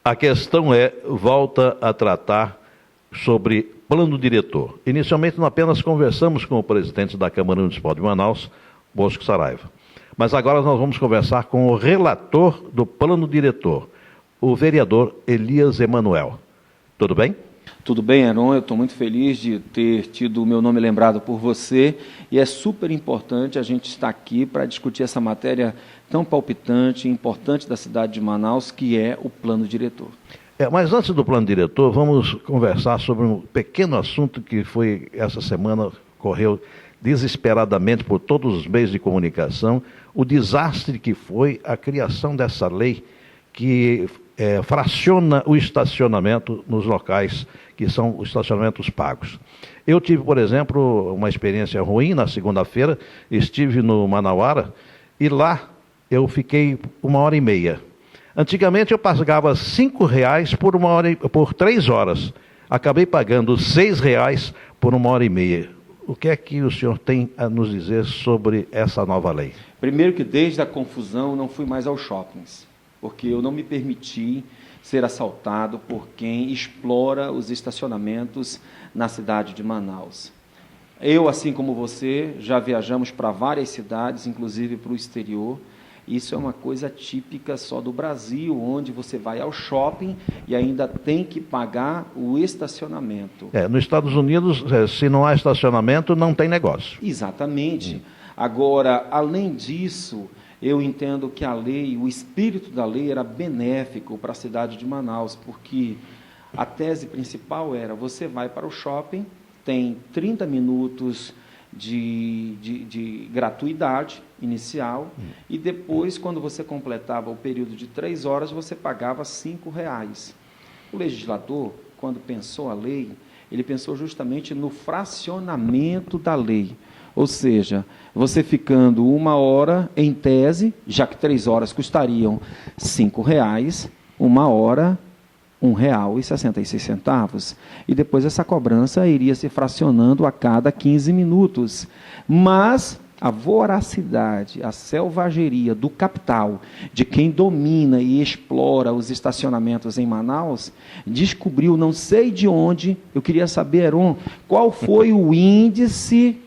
A questão volta a tratar sobre plano diretor. Inicialmente, nós apenas conversamos com o presidente da Câmara Municipal de Manaus, Bosco Saraiva. Mas agora nós vamos conversar com o relator do plano diretor, o vereador Elias Emanuel. Tudo bem? Tudo bem, Heron. Eu estou muito feliz de ter tido o meu nome lembrado por você e é super importante a gente estar aqui para discutir essa matéria tão palpitante e importante da cidade de Manaus, que é o plano diretor. Mas antes do plano diretor, vamos conversar sobre um pequeno assunto que foi, essa semana, correu desesperadamente por todos os meios de comunicação, o desastre que foi a criação dessa lei que fraciona o estacionamento nos locais que são os estacionamentos pagos. Eu tive, por exemplo, uma experiência ruim na segunda-feira, estive no Manauara e lá eu fiquei 1h30. Antigamente eu pagava R$ 5,00 por 3 horas. Acabei pagando R$ 6,00 por 1h30. O que é que o senhor tem a nos dizer sobre essa nova lei? Primeiro que desde a confusão não fui mais aos shoppings, porque eu não me permiti ser assaltado por quem explora os estacionamentos na cidade de Manaus. Eu, assim como você, já viajamos para várias cidades, inclusive para o exterior. Isso é uma coisa típica só do Brasil, onde você vai ao shopping e ainda tem que pagar o estacionamento. Nos Estados Unidos, se não há estacionamento, não tem negócio. Exatamente. Agora, além disso, eu entendo que a lei, o espírito da lei era benéfico para a cidade de Manaus, porque a tese principal era, você vai para o shopping, tem 30 minutos de gratuidade inicial, e depois, quando você completava o período de 3 horas, você pagava R$ 5,00. O legislador, quando pensou a lei, ele pensou justamente no fracionamento da lei. Ou seja, você ficando 1 hora, em tese, já que 3 horas custariam R$ 5,00, 1 hora, R$ 1,66. E depois essa cobrança iria se fracionando a cada 15 minutos. Mas a voracidade, a selvageria do capital, de quem domina e explora os estacionamentos em Manaus, descobriu, não sei de onde, eu queria saber, Heron, qual foi o índice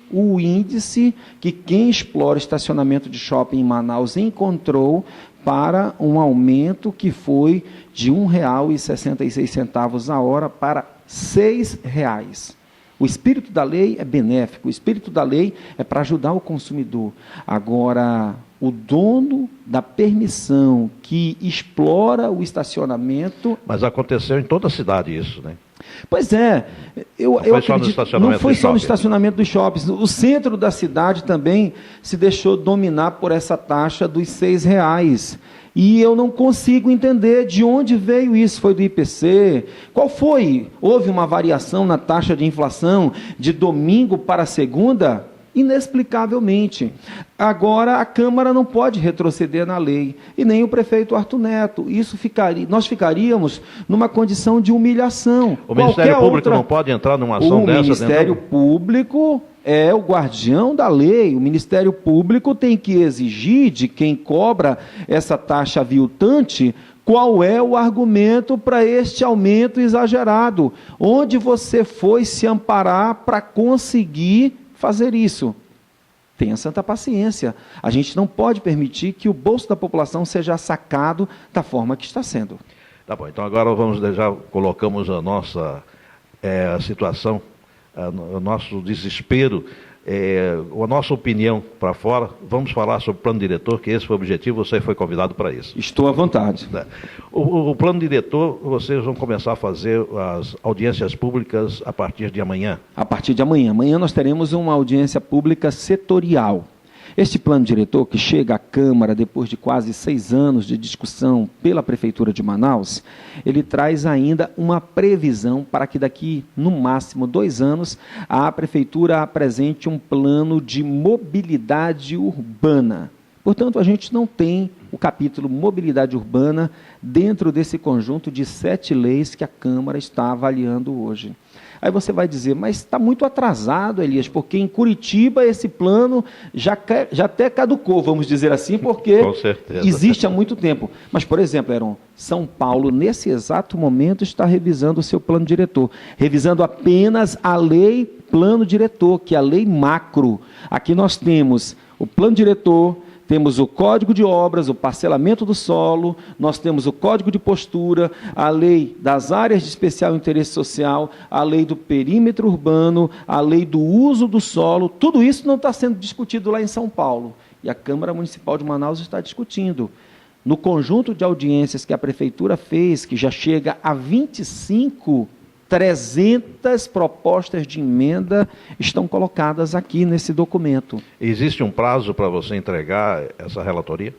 que quem explora estacionamento de shopping em Manaus encontrou para um aumento que foi de R$ 1,66 a hora para R$ 6,00. O espírito da lei é benéfico, o espírito da lei é para ajudar o consumidor. Agora, o dono da permissão que explora o estacionamento... Mas aconteceu em toda a cidade isso, né? Pois é, eu acredito, não foi só no estacionamento dos shoppings. O centro da cidade também se deixou dominar por essa taxa dos R$ 6,00. E eu não consigo entender de onde veio isso. Foi do IPC? Qual foi? Houve uma variação na taxa de inflação de domingo para segunda? Inexplicavelmente. Agora, a Câmara não pode retroceder na lei, e nem o prefeito Arthur Neto. Nós ficaríamos numa condição de humilhação. O Ministério Público não pode entrar numa ação dessa? O Ministério Público é o guardião da lei. O Ministério Público tem que exigir de quem cobra essa taxa aviltante qual é o argumento para este aumento exagerado. Onde você foi se amparar para conseguir fazer isso? Tenha santa paciência. A gente não pode permitir que o bolso da população seja sacado da forma que está sendo. Tá bom, então agora já colocamos a nossa situação, o nosso desespero, a nossa opinião para fora. Vamos falar sobre o plano diretor, que esse foi o objetivo, você foi convidado para isso. Estou à vontade. O plano diretor, vocês vão começar a fazer as audiências públicas a partir de amanhã? A partir de amanhã. Amanhã nós teremos uma audiência pública setorial. Este plano diretor, que chega à Câmara depois de quase 6 anos de discussão pela Prefeitura de Manaus, ele traz ainda uma previsão para que daqui, no máximo 2 anos, a Prefeitura apresente um plano de mobilidade urbana. Portanto, a gente não tem o capítulo Mobilidade Urbana dentro desse conjunto de 7 leis que a Câmara está avaliando hoje. Aí você vai dizer, mas está muito atrasado, Elias, porque em Curitiba esse plano já até caducou, vamos dizer assim, porque existe há muito tempo. Mas, por exemplo, Heron, São Paulo, nesse exato momento, está revisando o seu plano diretor, revisando apenas a lei plano diretor, que é a lei macro. Aqui nós temos o plano diretor, temos o Código de Obras, o parcelamento do solo, nós temos o Código de Postura, a lei das áreas de especial interesse social, a lei do perímetro urbano, a lei do uso do solo, tudo isso não está sendo discutido lá em São Paulo. E a Câmara Municipal de Manaus está discutindo. No conjunto de audiências que a Prefeitura fez, que já chega a 300 propostas de emenda estão colocadas aqui nesse documento. Existe um prazo para você entregar essa relatoria?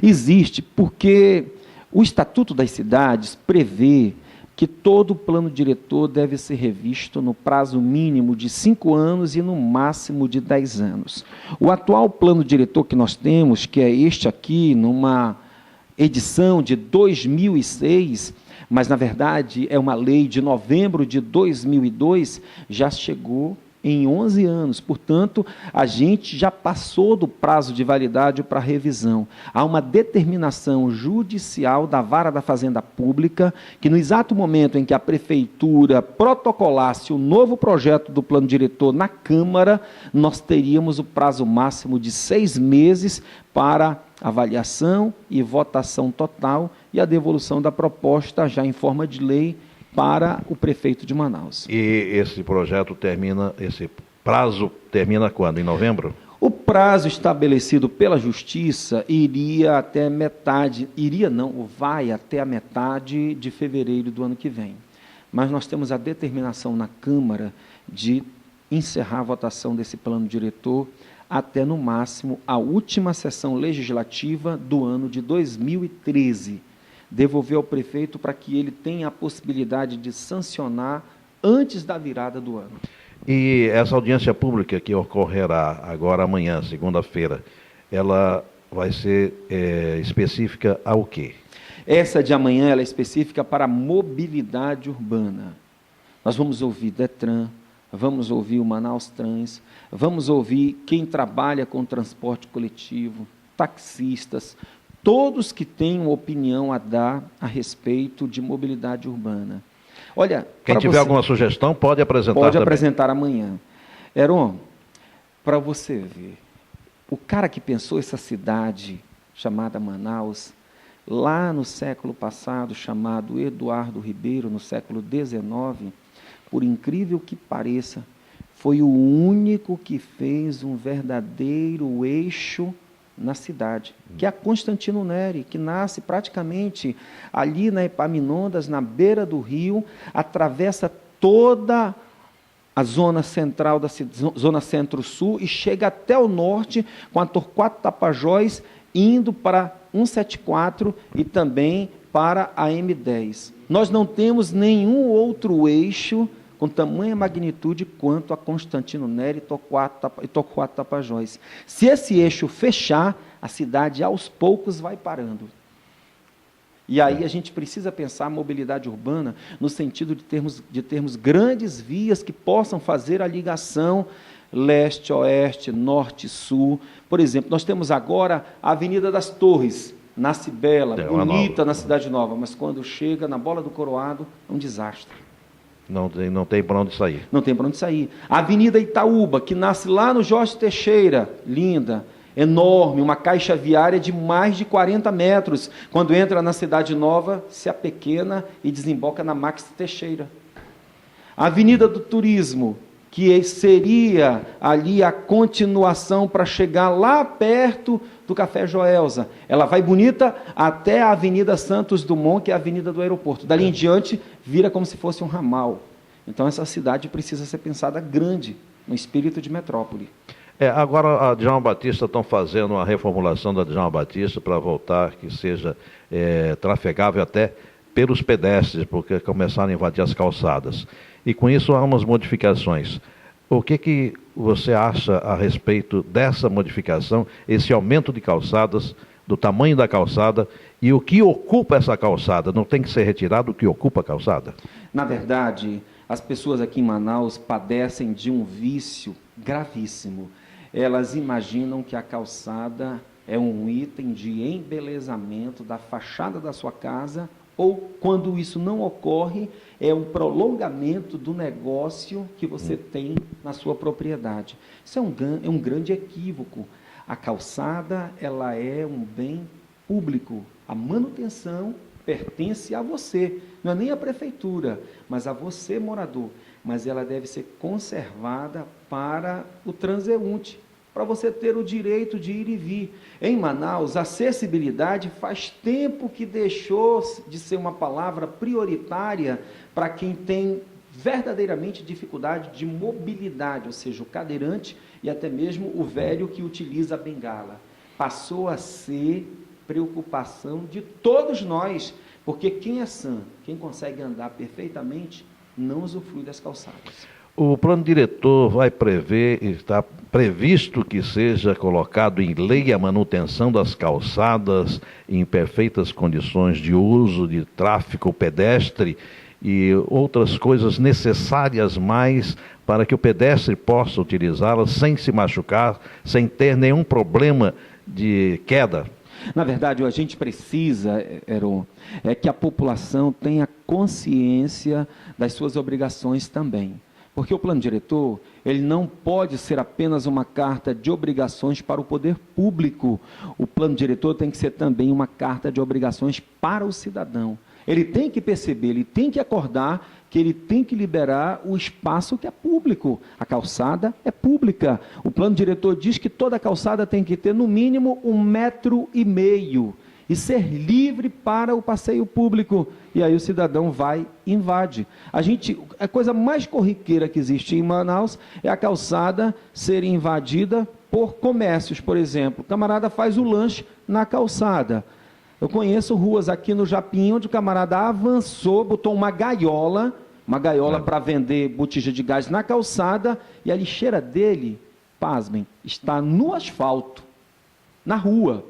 Existe, porque o Estatuto das Cidades prevê que todo o plano diretor deve ser revisto no prazo mínimo de 5 anos e no máximo de 10 anos. O atual plano diretor que nós temos, que é este aqui, numa edição de 2006, mas, na verdade, é uma lei de novembro de 2002, já chegou em 11 anos. Portanto, a gente já passou do prazo de validade para revisão. Há uma determinação judicial da Vara da Fazenda Pública, que no exato momento em que a Prefeitura protocolasse o novo projeto do plano diretor na Câmara, nós teríamos o prazo máximo de 6 meses para avaliação e votação total e a devolução da proposta já em forma de lei para o prefeito de Manaus. E esse projeto termina, esse prazo termina quando? Em novembro? O prazo estabelecido pela Justiça iria até metade, vai até a metade de fevereiro do ano que vem. Mas nós temos a determinação na Câmara de encerrar a votação desse plano diretor até, no máximo, a última sessão legislativa do ano de 2013. Devolver ao prefeito para que ele tenha a possibilidade de sancionar antes da virada do ano. E essa audiência pública que ocorrerá agora amanhã, segunda-feira, ela vai ser específica ao quê? Essa de amanhã ela é específica para a mobilidade urbana. Nós vamos ouvir Detran, vamos ouvir o Manaus Trans, vamos ouvir quem trabalha com transporte coletivo, taxistas, todos que têm uma opinião a dar a respeito de mobilidade urbana. Olha, quem tiver alguma sugestão pode apresentar também. Pode apresentar amanhã. Heron, para você ver, o cara que pensou essa cidade chamada Manaus, lá no século passado, chamado Eduardo Ribeiro, no século XIX, por incrível que pareça, foi o único que fez um verdadeiro eixo na cidade, que é a Constantino Neri, que nasce praticamente ali na Epaminondas, na beira do rio, atravessa toda a zona central da zona centro-sul e chega até o norte com a Torquato Tapajós, indo para 174 e também para a M10. Nós não temos nenhum outro eixo com tamanha magnitude quanto a Constantino Neri e Torquato Tapajós. Se esse eixo fechar, a cidade aos poucos vai parando. E aí a gente precisa pensar a mobilidade urbana no sentido de termos grandes vias que possam fazer a ligação leste-oeste, norte-sul. Por exemplo, nós temos agora a Avenida das Torres, nasce bela, bonita na Cidade Nova, mas quando chega na Bola do Coroado, é um desastre. Não tem para onde sair. Não tem para onde sair. A Avenida Itaúba, que nasce lá no Jorge Teixeira, linda, enorme, uma caixa viária de mais de 40 metros. Quando entra na Cidade Nova, se apequena e desemboca na Max Teixeira. A Avenida do Turismo, que seria ali a continuação para chegar lá perto do Café Joelza. Ela vai bonita até a Avenida Santos Dumont, que é a Avenida do Aeroporto. Dali em diante, vira como se fosse um ramal. Então, essa cidade precisa ser pensada grande, no espírito de metrópole. Agora, a Djalma Batista estão fazendo uma reformulação da Djalma Batista para voltar, que seja trafegável até pelos pedestres, porque começaram a invadir as calçadas. E com isso há umas modificações. O que você acha a respeito dessa modificação, esse aumento de calçadas, do tamanho da calçada e o que ocupa essa calçada? Não tem que ser retirado o que ocupa a calçada? Na verdade, as pessoas aqui em Manaus padecem de um vício gravíssimo. Elas imaginam que a calçada é um item de embelezamento da fachada da sua casa, ou, quando isso não ocorre, é um prolongamento do negócio que você tem na sua propriedade. Isso é um grande equívoco. A calçada, ela é um bem público. A manutenção pertence a você, não é nem à prefeitura, mas a você, morador. Mas ela deve ser conservada para o transeunte, para você ter o direito de ir e vir. Em Manaus, a acessibilidade faz tempo que deixou de ser uma palavra prioritária para quem tem verdadeiramente dificuldade de mobilidade, ou seja, o cadeirante e até mesmo o velho que utiliza a bengala. Passou a ser preocupação de todos nós, porque quem é sã, quem consegue andar perfeitamente, não usufrui das calçadas. O plano diretor vai prever, está previsto que seja colocado em lei a manutenção das calçadas em perfeitas condições de uso, de tráfego pedestre e outras coisas necessárias mais para que o pedestre possa utilizá-las sem se machucar, sem ter nenhum problema de queda. Na verdade, o que a gente precisa, Heron, é que a população tenha consciência das suas obrigações também. Porque o plano diretor, ele não pode ser apenas uma carta de obrigações para o poder público. O plano diretor tem que ser também uma carta de obrigações para o cidadão. Ele tem que perceber, ele tem que acordar que ele tem que liberar o espaço que é público. A calçada é pública. O plano diretor diz que toda calçada tem que ter no mínimo 1,5 m e ser livre para o passeio público. E aí o cidadão vai e invade. A coisa mais corriqueira que existe em Manaus é a calçada ser invadida por comércios, por exemplo. O camarada faz o lanche na calçada. Eu conheço ruas aqui no Japim, onde o camarada avançou, botou uma gaiola para vender botija de gás na calçada, e a lixeira dele, pasmem, está no asfalto, na rua.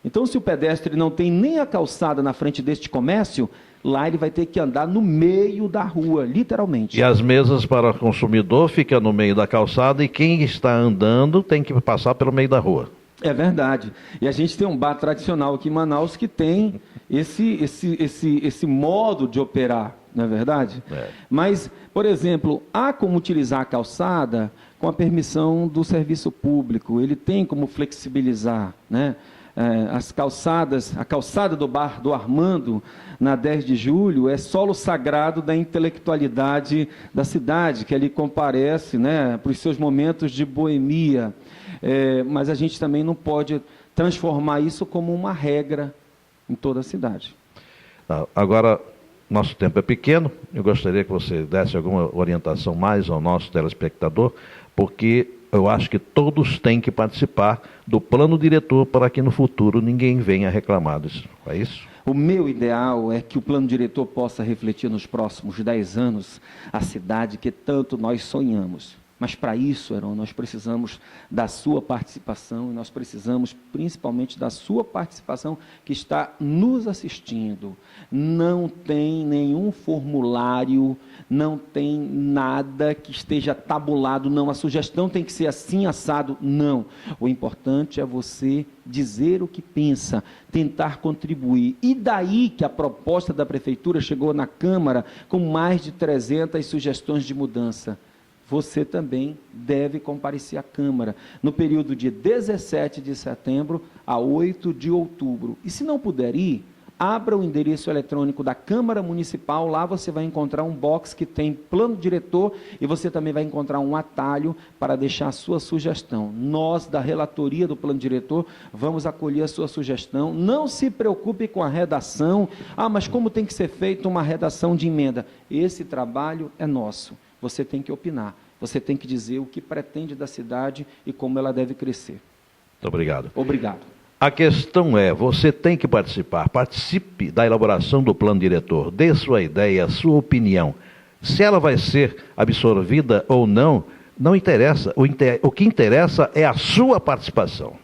Então, se o pedestre não tem nem a calçada na frente deste comércio, lá ele vai ter que andar no meio da rua, literalmente. E as mesas para o consumidor ficam no meio da calçada e quem está andando tem que passar pelo meio da rua. É verdade. E a gente tem um bar tradicional aqui em Manaus que tem esse modo de operar, não é verdade? É. Mas, por exemplo, há como utilizar a calçada com a permissão do serviço público. Ele tem como flexibilizar, né? As calçadas, a calçada do bar do Armando, na 10 de julho, é solo sagrado da intelectualidade da cidade, que ali comparece, né, para os seus momentos de boemia. Mas a gente também não pode transformar isso como uma regra em toda a cidade. Agora, nosso tempo é pequeno, eu gostaria que você desse alguma orientação mais ao nosso telespectador, porque eu acho que todos têm que participar do plano diretor para que no futuro ninguém venha reclamar disso. É isso? O meu ideal é que o plano diretor possa refletir nos próximos 10 anos a cidade que tanto nós sonhamos. Mas para isso, Heron, nós precisamos da sua participação e nós precisamos principalmente da sua participação que está nos assistindo. Não tem nenhum formulário, não tem nada que esteja tabulado, não. A sugestão tem que ser assim, assado, não. O importante é você dizer o que pensa, tentar contribuir. E daí que a proposta da Prefeitura chegou na Câmara com mais de 300 sugestões de mudança. Você também deve comparecer à Câmara no período de 17 de setembro a 8 de outubro. E se não puder ir, abra o endereço eletrônico da Câmara Municipal, lá você vai encontrar um box que tem plano diretor e você também vai encontrar um atalho para deixar a sua sugestão. Nós, da relatoria do plano diretor, vamos acolher a sua sugestão. Não se preocupe com a redação. Mas como tem que ser feita uma redação de emenda? Esse trabalho é nosso. Você tem que opinar, você tem que dizer o que pretende da cidade e como ela deve crescer. Muito obrigado. Obrigado. A questão é, você tem que participar, participe da elaboração do plano diretor, dê sua ideia, sua opinião. Se ela vai ser absorvida ou não, Não interessa. O que interessa é a sua participação.